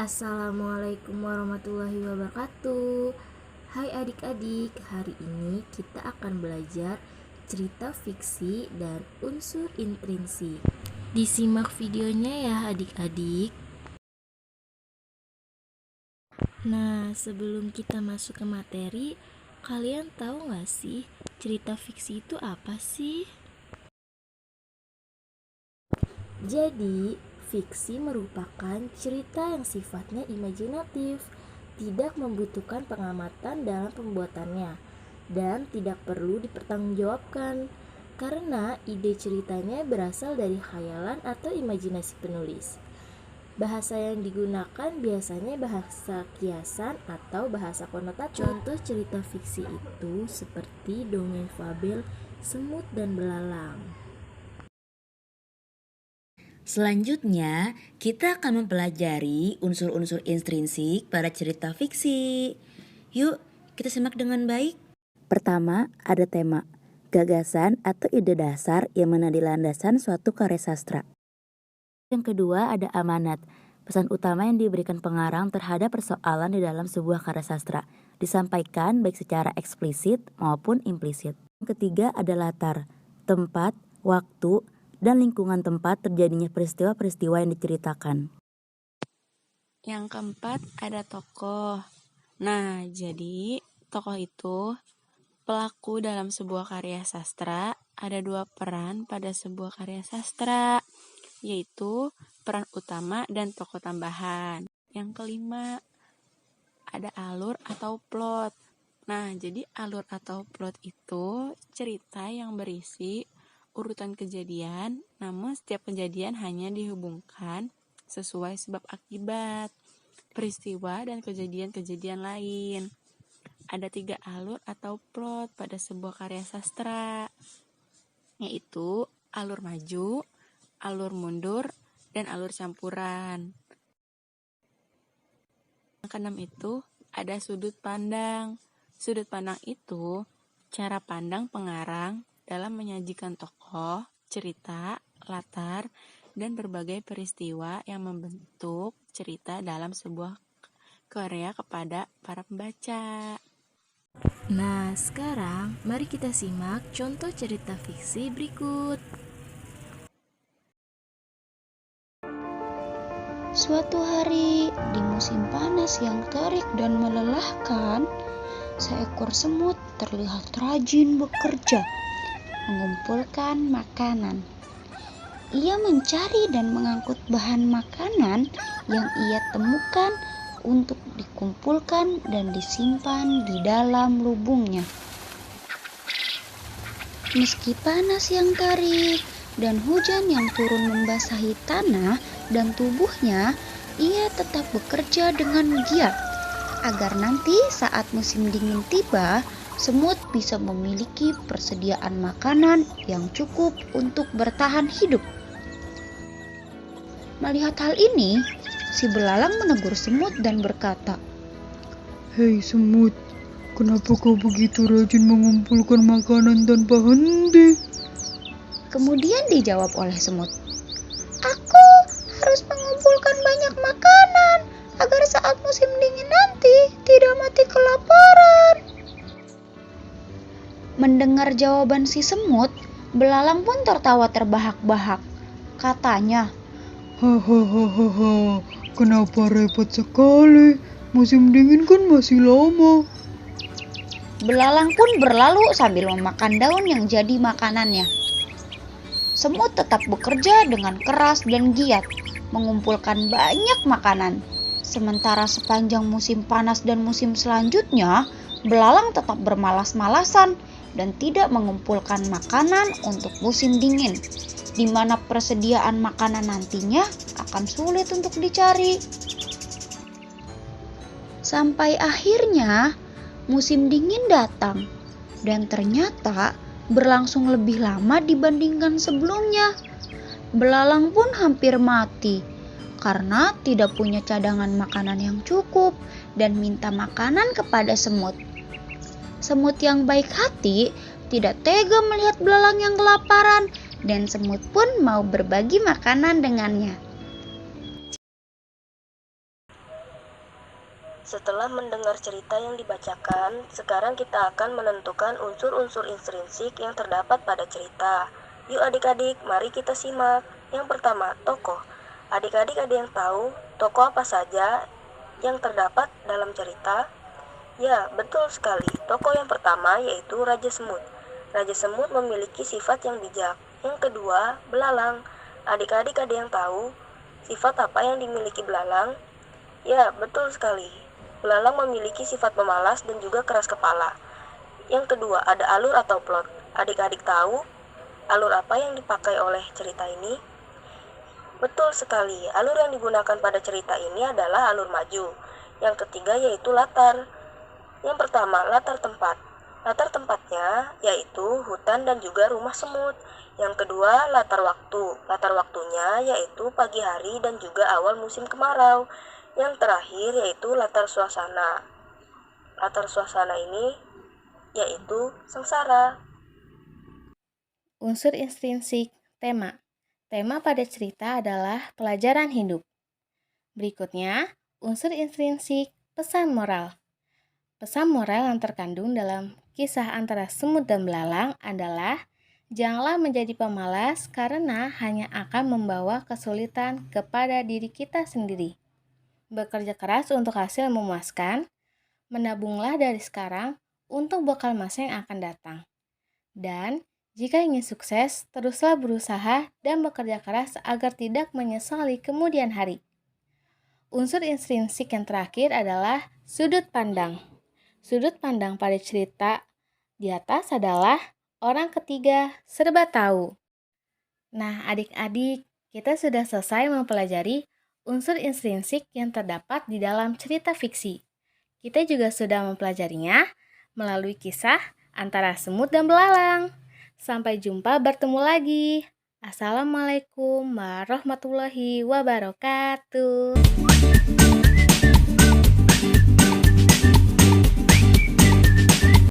Assalamualaikum warahmatullahi wabarakatuh. Hai adik-adik, hari ini kita akan belajar cerita fiksi dan unsur intrinsik. Disimak videonya ya adik-adik. Nah, sebelum kita masuk ke materi, kalian tahu gak sih cerita fiksi itu apa sih? Jadi, fiksi merupakan cerita yang sifatnya imajinatif, tidak membutuhkan pengamatan dalam pembuatannya, dan tidak perlu dipertanggungjawabkan karena ide ceritanya berasal dari khayalan atau imajinasi penulis. Bahasa yang digunakan biasanya bahasa kiasan atau bahasa konotatif. Contoh cerita fiksi itu seperti dongeng fabel Semut dan Belalang. Selanjutnya, kita akan mempelajari unsur-unsur intrinsik pada cerita fiksi. Yuk, kita simak dengan baik. Pertama, ada tema, gagasan atau ide dasar yang menjadi landasan suatu karya sastra. Yang kedua, ada amanat, pesan utama yang diberikan pengarang terhadap persoalan di dalam sebuah karya sastra, disampaikan baik secara eksplisit maupun implisit. Yang ketiga, ada latar, tempat, waktu, dan lingkungan tempat terjadinya peristiwa-peristiwa yang diceritakan. Yang keempat ada tokoh. Nah, jadi tokoh itu pelaku dalam sebuah karya sastra. Ada dua peran pada sebuah karya sastra, yaitu peran utama dan tokoh tambahan. Yang kelima ada alur atau plot. Nah, jadi alur atau plot itu cerita yang berisi urutan kejadian, namun setiap kejadian hanya dihubungkan sesuai sebab akibat, peristiwa, dan kejadian-kejadian lain. Ada 3 alur atau plot pada sebuah karya sastra, yaitu alur maju, alur mundur, dan alur campuran. Yang keenam itu ada sudut pandang. Sudut pandang itu cara pandang pengarang dalam menyajikan tokoh, cerita, latar, dan berbagai peristiwa yang membentuk cerita dalam sebuah karya kepada para pembaca. Nah, sekarang mari kita simak contoh cerita fiksi berikut. Suatu hari, di musim panas yang terik dan melelahkan, seekor semut terlihat rajin bekerja, mengumpulkan makanan. Ia mencari dan mengangkut bahan makanan yang ia temukan untuk dikumpulkan dan disimpan di dalam lubungnya. Meski panas yang terik dan hujan yang turun membasahi tanah dan tubuhnya, ia tetap bekerja dengan giat agar nanti saat musim dingin tiba, semut bisa memiliki persediaan makanan yang cukup untuk bertahan hidup. Melihat hal ini, si belalang menegur semut dan berkata, "Hei semut, kenapa kau begitu rajin mengumpulkan makanan tanpa henti?" Kemudian dijawab oleh semut, "Aku harus mengumpulkan banyak makanan agar saat musim dingin nanti tidak mati kelaparan." Mendengar jawaban si semut, belalang pun tertawa terbahak-bahak. Katanya, Hahaha, kenapa repot sekali? Musim dingin kan masih lama. belalang pun berlalu sambil memakan daun yang jadi makanannya. Semut tetap bekerja dengan keras dan giat, mengumpulkan banyak makanan. Sementara sepanjang musim panas dan musim selanjutnya, belalang tetap bermalas-malasan dan tidak mengumpulkan makanan untuk musim dingin, di mana persediaan makanan nantinya akan sulit untuk dicari. Sampai akhirnya musim dingin datang dan ternyata berlangsung lebih lama dibandingkan sebelumnya. Belalang pun hampir mati karena tidak punya cadangan makanan yang cukup dan minta makanan kepada semut. Semut yang baik hati tidak tega melihat belalang yang kelaparan dan semut pun mau berbagi makanan dengannya. Setelah mendengar cerita yang dibacakan, sekarang kita akan menentukan unsur-unsur intrinsik yang terdapat pada cerita. Yuk adik-adik, mari kita simak. Yang pertama, tokoh. Adik-adik ada yang tahu tokoh apa saja yang terdapat dalam cerita? Ya, betul sekali. Tokoh yang pertama yaitu Raja Semut. Raja Semut memiliki sifat yang bijak. Yang kedua, belalang. Adik-adik ada yang tahu sifat apa yang dimiliki belalang? Ya, betul sekali. Belalang memiliki sifat pemalas dan juga keras kepala. Yang kedua, ada alur atau plot. Adik-adik tahu alur apa yang dipakai oleh cerita ini? Betul sekali, alur yang digunakan pada cerita ini adalah alur maju. Yang ketiga yaitu latar. Yang pertama, latar tempat. Latar tempatnya yaitu hutan dan juga rumah semut. Yang kedua, latar waktu. Latar waktunya yaitu pagi hari dan juga awal musim kemarau. Yang terakhir yaitu latar suasana. Latar suasana ini yaitu sengsara. Unsur intrinsik tema. Tema pada cerita adalah pelajaran hidup. Berikutnya, unsur intrinsik pesan moral. Pesan moral yang terkandung dalam kisah antara semut dan belalang adalah janganlah menjadi pemalas karena hanya akan membawa kesulitan kepada diri kita sendiri. Bekerja keras untuk hasil yang memuaskan, menabunglah dari sekarang untuk bekal masa yang akan datang. Dan jika ingin sukses, teruslah berusaha dan bekerja keras agar tidak menyesali kemudian hari. Unsur intrinsik yang terakhir adalah sudut pandang. Sudut pandang pada cerita di atas adalah orang ketiga serba tahu. Nah, adik-adik, kita sudah selesai mempelajari unsur intrinsik yang terdapat di dalam cerita fiksi. Kita juga sudah mempelajarinya melalui kisah antara semut dan belalang. Sampai jumpa bertemu lagi. Assalamualaikum warahmatullahi wabarakatuh.